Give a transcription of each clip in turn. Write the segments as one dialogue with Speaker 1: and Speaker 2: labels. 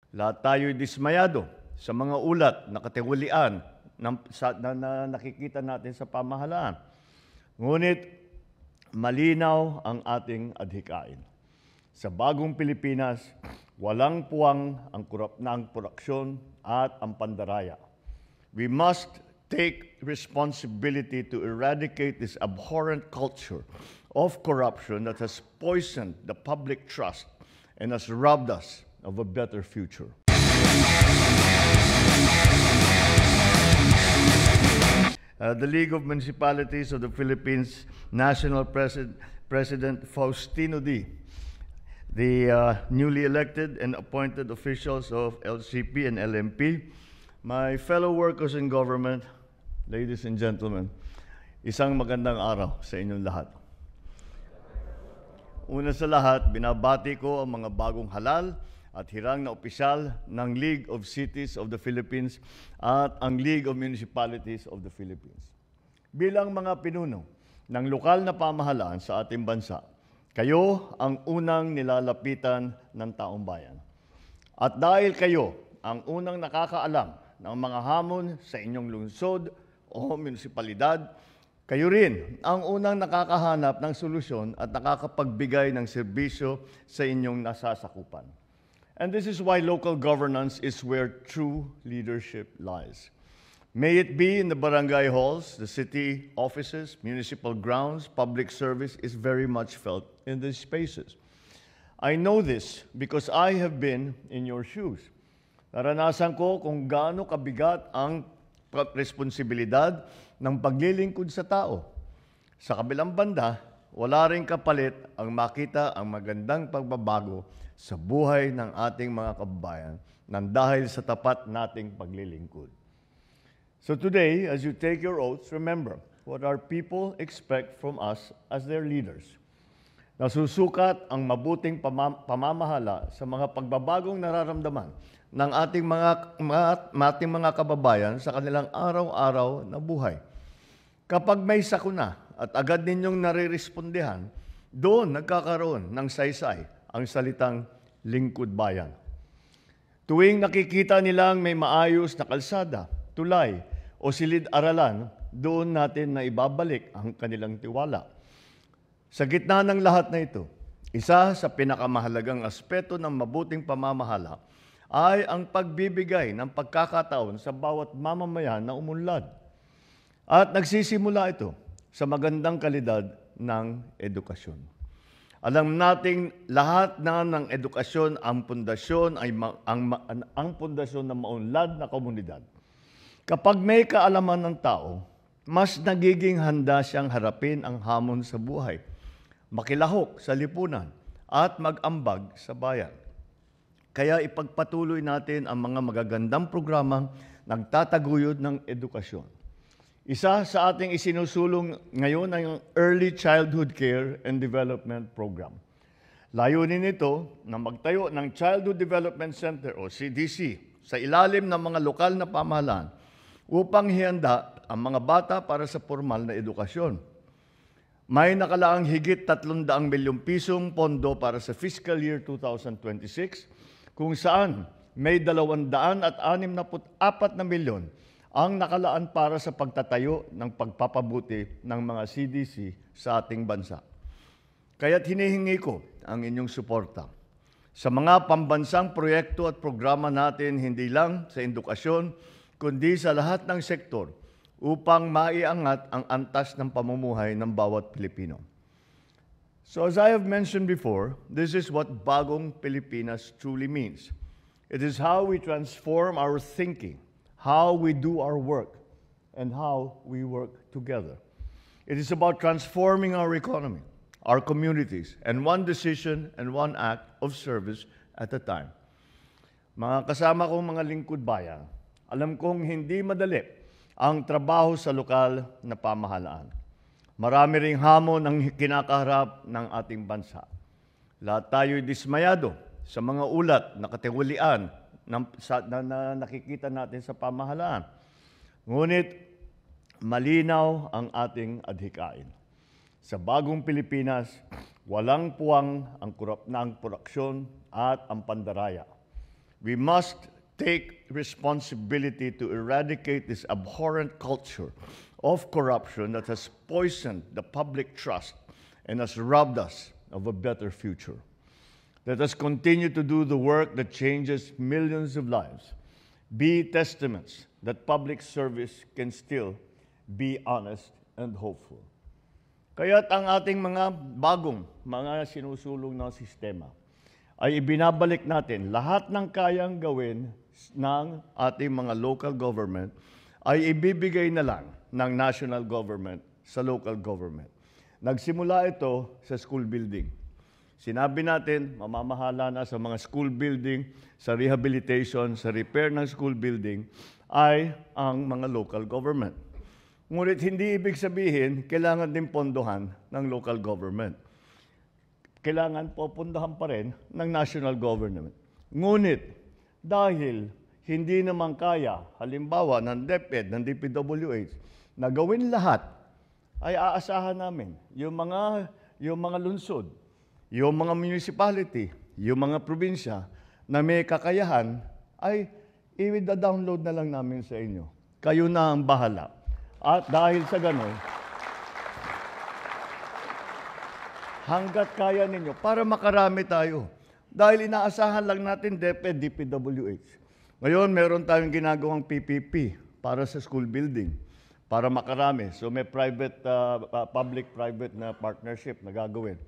Speaker 1: Lahat tayo'y dismayado sa mga ulat na katiwalian na nakikita natin sa pamahalaan. Ngunit malinaw ang ating adhikain. Sa bagong Pilipinas, walang puwang ang korupsyon at ang pandaraya. We must take responsibility to eradicate this abhorrent culture of corruption that has poisoned the public trust and has robbed us of a better future. The League of Municipalities of the Philippines National President Faustino D., the newly elected and appointed officials of LCP and LMP, my fellow workers in government, ladies and gentlemen, isang magandang araw sa inyong lahat. Una sa lahat, binabati ko ang mga bagong halal at hirang na opisyal ng League of Cities of the Philippines at ang League of Municipalities of the Philippines. Bilang mga pinuno ng lokal na pamahalaan sa ating bansa, kayo ang unang nilalapitan ng taong bayan. At dahil kayo ang unang nakakaalam ng mga hamon sa inyong lungsod o munisipalidad, kayo rin ang unang nakakahanap ng solusyon at nakakapagbigay ng serbisyo sa inyong nasasakupan. And this is why local governance is where true leadership lies. May it be in the barangay halls, the city offices, municipal grounds, public service is very much felt in these spaces. I know this because I have been in your shoes. Naranasan ko kung gaano kabigat ang responsibilidad ng paglilingkod sa tao. Sa kabilang banda, wala ring kapalit ang makita ang magandang pagbabago sa buhay ng ating mga kababayan nang dahil sa tapat nating paglilingkod. So today, as you take your oaths, remember what our people expect from us as their leaders. Nasusukat ang mabuting pamamahala sa mga pagbabagong nararamdaman ng ating mga kababayan sa kanilang araw-araw na buhay. Kapag may sakuna at agad ninyong narirespondehan, doon nagkakaroon ng saysay ang salitang lingkod bayan. Tuwing nakikita nilang may maayos na kalsada, tulay o silid-aralan, doon natin na ibabalik ang kanilang tiwala. Sa gitna ng lahat na ito, isa sa pinakamahalagang aspeto ng mabuting pamamahala ay ang pagbibigay ng pagkakataon sa bawat mamamayan na umunlad. At nagsisimula ito sa magandang kalidad ng edukasyon. Alam nating lahat na ng edukasyon ang pundasyon ang pundasyon ng maunlad na komunidad. Kapag may kaalaman ng tao, mas nagiging handa siyang harapin ang hamon sa buhay, makilahok sa lipunan at mag-ambag sa bayan. Kaya ipagpatuloy natin ang mga magagandang programang nagtataguyod ng edukasyon. Isa sa ating isinusulong ngayon ay ang Early Childhood Care and Development Program. Layunin nito na magtayo ng Childhood Development Center o CDC sa ilalim ng mga lokal na pamahalaan upang hihanda ang mga bata para sa formal na edukasyon. May nakalaang higit 300 milyong pisong pondo para sa fiscal year 2026 kung saan may 264 na milyon ang nakalaan para sa pagtatayo ng pagpapabuti ng mga CDC sa ating bansa. Kaya't hinihingi ko ang inyong suporta sa mga pambansang proyekto at programa natin hindi lang sa edukasyon, kundi sa lahat ng sektor upang maiangat ang antas ng pamumuhay ng bawat Pilipino. So as I have mentioned before, this is what Bagong Pilipinas truly means. It is how we transform our thinking, how we do our work, and how we work together. It is about transforming our economy, our communities, and one decision and one act of service at a time. Mga kasama kong mga lingkod bayan, alam kong hindi madali ang trabaho sa lokal na pamahalaan. Marami ring hamon ang kinakaharap ng ating bansa. Lahat tayo'y dismayado sa mga ulat na katiwalian na nakikita natin sa pamahalaan. Ngunit malinaw ang ating adhikain. Sa bagong Pilipinas, walang puwang ang korupsyon at ang pandaraya. We must take responsibility to eradicate this abhorrent culture of corruption that has poisoned the public trust and has robbed us of a better future. Let us continue to do the work that changes millions of lives. Be testaments that public service can still be honest and hopeful. Kaya't ang ating mga bagong, mga sinusulong ng sistema ay ibinabalik natin lahat ng kayang gawin ng ating mga local government ay ibibigay na lang ng national government sa local government. Nagsimula ito sa school building. Sinabi natin, mamamahala na sa mga school building, sa rehabilitation, sa repair ng school building, ay ang mga local government. Ngunit hindi ibig sabihin, kailangan din pondohan ng local government. Kailangan popondohan pa rin ng national government. Ngunit, dahil hindi naman kaya, halimbawa ng DepEd, ng DPWH, na gawin lahat, ay aasahan namin yung mga lungsod, yung mga municipality, yung mga probinsya na may kakayahan, ay i-download na lang namin sa inyo. Kayo na ang bahala. At dahil sa gano'n, hanggat kaya ninyo, para makarami tayo. Dahil inaasahan lang natin DepEd, DPWH. Ngayon, meron tayong ginagawang PPP para sa school building, para makarami. So may public-private na partnership na gagawin.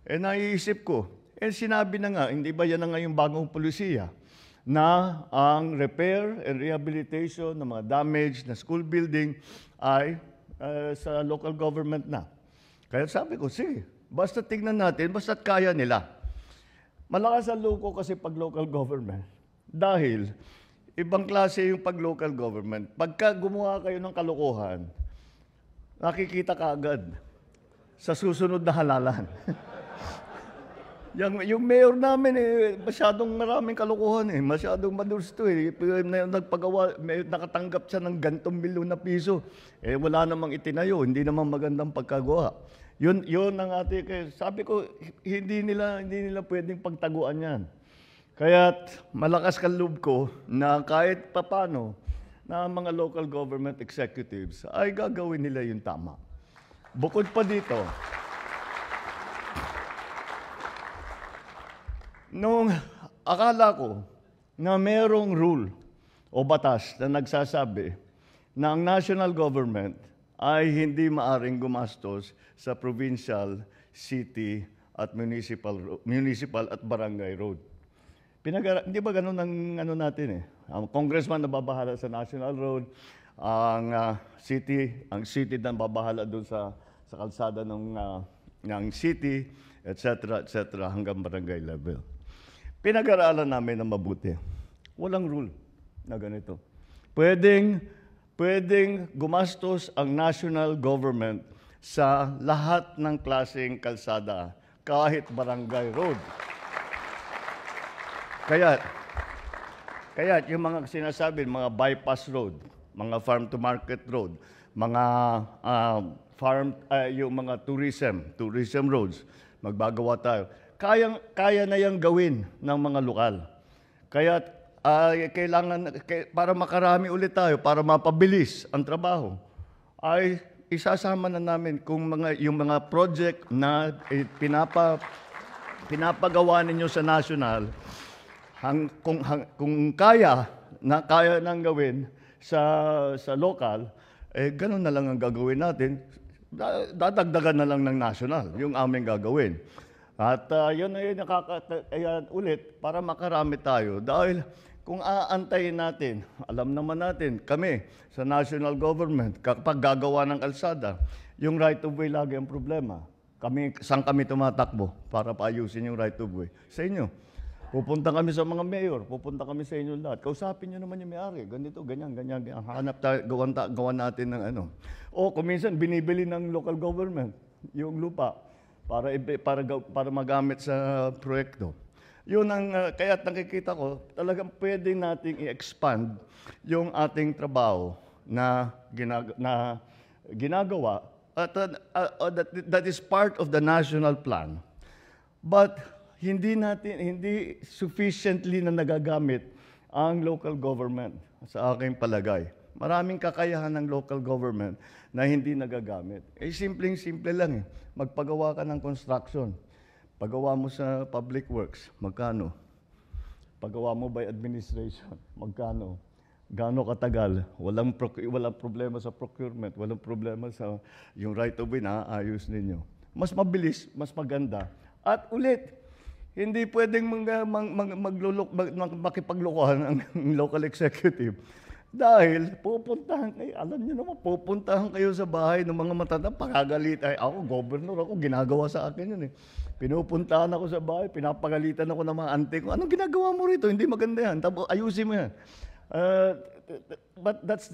Speaker 1: Naiisip ko, sinabi na nga, hindi ba yan na nga yung bagong polisiya, na ang repair and rehabilitation ng mga damaged na school building ay sa local government na. Kaya sabi ko, sige, basta tignan natin, basta't kaya nila. Malakas ang loko kasi pag local government. Dahil, ibang klase yung pag local government. Pagka gumawa kayo ng kalokohan, nakikita ka agad sa susunod na halalan. Yung mayor namin, masyadong maraming kalokohan masyadong madursto nakatanggap siya ng gantong milyon na piso. Wala namang itinayo, hindi naman magandang pagkagawa. Yun ang ating, sabi ko, hindi nila pwedeng pagtaguan yan. Kaya't malakas ka loob ko na kahit papano na mga local government executives ay gagawin nila yung tama. Bukod pa dito, nung akala ko na merong rule o batas na nagsasabi na ang national government ay hindi maaring gumastos sa provincial, city, at municipal at barangay road. Hindi ba ganun ang natin Ang congressman na babahala sa national road, ang city na babahala doon sa kalsada ng city, etc., hanggang barangay level. Pinag-aralan namin ng mabuti. Walang rule na ganito. Pwedeng gumastos ang national government sa lahat ng klaseng kalsada, kahit barangay road. Kaya yung mga sinasabi, mga bypass road, mga farm-to-market road, mga yung mga tourism roads, magbagawa tayo. Kaya na yang gawin ng mga lokal. Kaya kailangan, para makarami ulit tayo, para mapabilis ang trabaho, ay isasama na namin yung mga project na pinapagawa ninyo sa national, kung kaya nang gawin sa local, ganun na lang ang gagawin natin. Dadagdagan na lang ng national yung aming gagawin. At yun ay ulit para makarami tayo. Dahil kung aantayin natin, alam naman natin, kami sa national government, kapag gagawa ng kalsada, yung right of way lagi ang problema. Saan kami tumatakbo para paayusin yung right of way? Sa inyo. Pupunta kami sa mga mayor, pupunta kami sa inyo lahat. Kausapin nyo naman yung may-ari. Ganito, ganyan. Hanap tayo, gawan natin ng ano. O kung minsan, binibili ng local government yung lupa para magamit sa proyekto. Yun ang, kaya't nakikita ko, talagang pwede nating i-expand yung ating trabaho na ginagawa at that is part of the national plan. But hindi sufficiently na nagagamit ang local government sa aking palagay. Maraming kakayahan ng local government na hindi nagagamit. Simpleng-simple lang eh. Magpagawa ka ng construction. Pagawa mo sa public works, magkano? Pagawa mo by administration, magkano? Gaano katagal? Walang problema sa procurement, walang problema sa yung right of way na ayos ninyo. Mas mabilis, mas maganda. At ulit, hindi pwedeng makipaglokohan ang local executive dahil pupuntahan kayo, alam niyo naman, pupuntahan kayo sa bahay ng mga matanda, pakagalit, ay ako, governor ako, ginagawa sa akin yun eh. Pinupuntahan ako sa bahay, pinapagalitan ako ng mga ante ko, anong ginagawa mo rito? Hindi maganda yan, tapos ayusin mo yan. But that's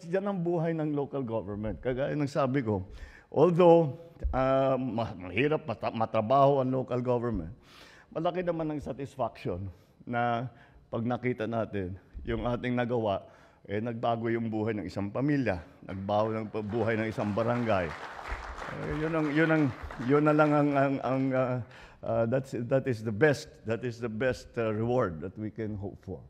Speaker 1: yan ang buhay ng local government. Kagaya ng sabi ko, although mahirap matrabaho ang local government, malaki naman ang satisfaction na pag nakita natin yung ating nagawa, nagbago yung buhay ng isang pamilya, nagbago ng buhay ng isang barangay. Yun na lang that is the best reward that we can hope for.